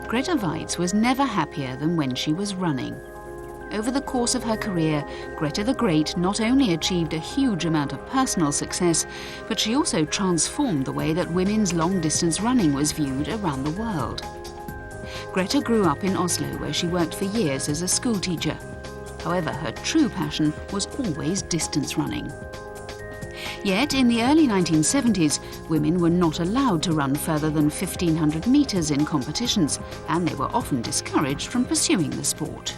Grete Waitz was never happier than when she was running. Over the course of her career, Grete the Great not only achieved a huge amount of personal success, but she also transformed the way that women's long-distance running was viewed around the world. Grete grew up in Oslo, where she worked for years as a schoolteacher. However, her true passion was always distance running. Yet, in the early 1970s, women were not allowed to run further than 1,500 meters in competitions, and they were often discouraged from pursuing the sport.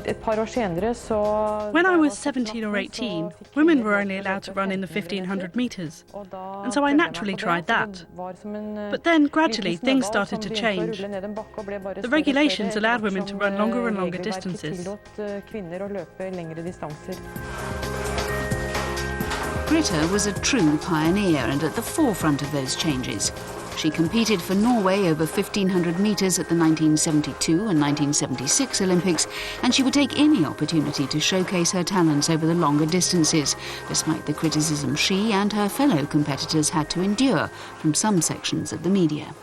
When I was 17 or 18, women were only allowed to run in the 1,500 meters, and so I naturally tried that. But then, gradually, things started to change. The regulations allowed women to run longer and longer distances. Grete was a true pioneer and at the forefront of those changes. She competed for Norway over 1,500 metres at the 1972 and 1976 Olympics, and she would take any opportunity to showcase her talents over the longer distances, despite the criticism she and her fellow competitors had to endure from some sections of the media.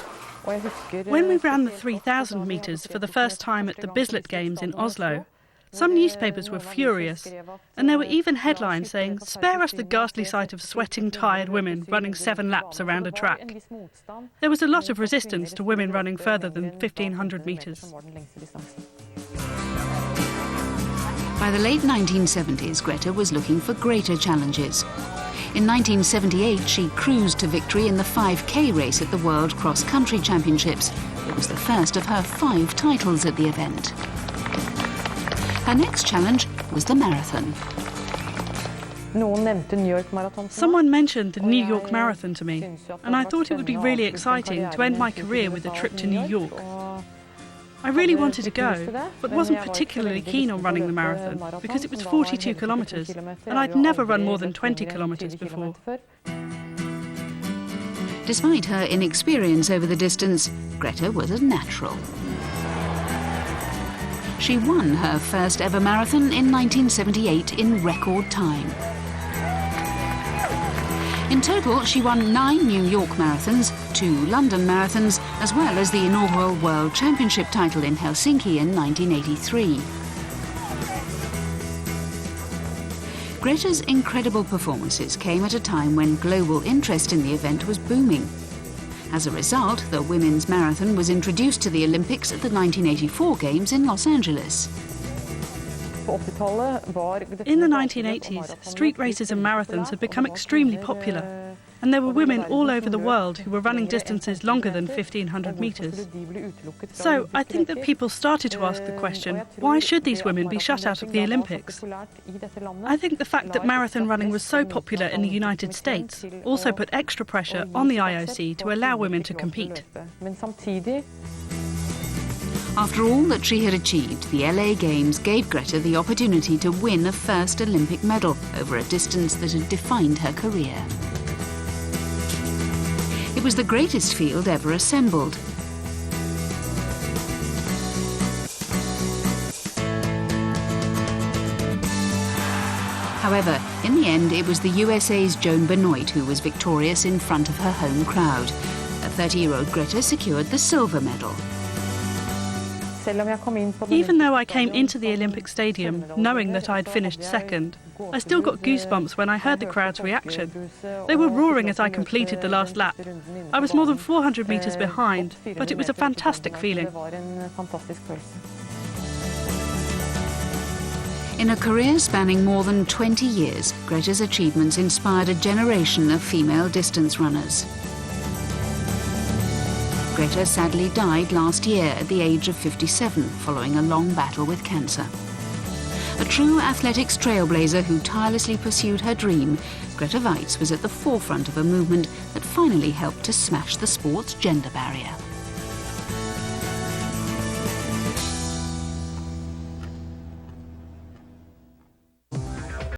When we ran the 3,000 metres for the first time at the Bislett Games in Oslo, some newspapers were furious, and there were even headlines saying, "Spare us the ghastly sight of sweating, tired women running 7 laps around a track." There was a lot of resistance to women running further than 1,500 metres. By the late 1970s, Grete was looking for greater challenges. In 1978, she cruised to victory in the 5K race at the World Cross Country Championships. It was the first of her 5 titles at the event. Her next challenge was the marathon. Someone mentioned the New York Marathon to me, and I thought it would be really exciting to end my career with a trip to New York. I really wanted to go, but wasn't particularly keen on running the marathon because it was 42 kilometres, and I'd never run more than 20 kilometres before. Despite her inexperience over the distance, Grete was a natural. She won her first ever marathon in 1978 in record time. In total, she won 9 New York marathons, 2 London marathons, as well as the inaugural World Championship title in Helsinki in 1983. Grete's incredible performances came at a time when global interest in the event was booming. As a result, the women's marathon was introduced to the Olympics at the 1984 Games in Los Angeles. In the 1980s, street races and marathons had become extremely popular, and there were women all over the world who were running distances longer than 1,500 metres. So I think that people started to ask the question, why should these women be shut out of the Olympics? I think the fact that marathon running was so popular in the United States also put extra pressure on the IOC to allow women to compete. After all that she had achieved, the LA Games gave Grete the opportunity to win a first Olympic medal over a distance that had defined her career. It was the greatest field ever assembled. However, in the end, it was the USA's Joan Benoit who was victorious in front of her home crowd. A 30-year-old Grete secured the silver medal. Even though I came into the Olympic Stadium knowing that I'd finished second, I still got goosebumps when I heard the crowd's reaction. They were roaring as I completed the last lap. I was more than 400 metres behind, but it was a fantastic feeling. In a career spanning more than 20 years, Grete's achievements inspired a generation of female distance runners. Grete sadly died last year at the age of 57, following a long battle with cancer. A true athletics trailblazer who tirelessly pursued her dream, Grete Waitz was at the forefront of a movement that finally helped to smash the sport's gender barrier.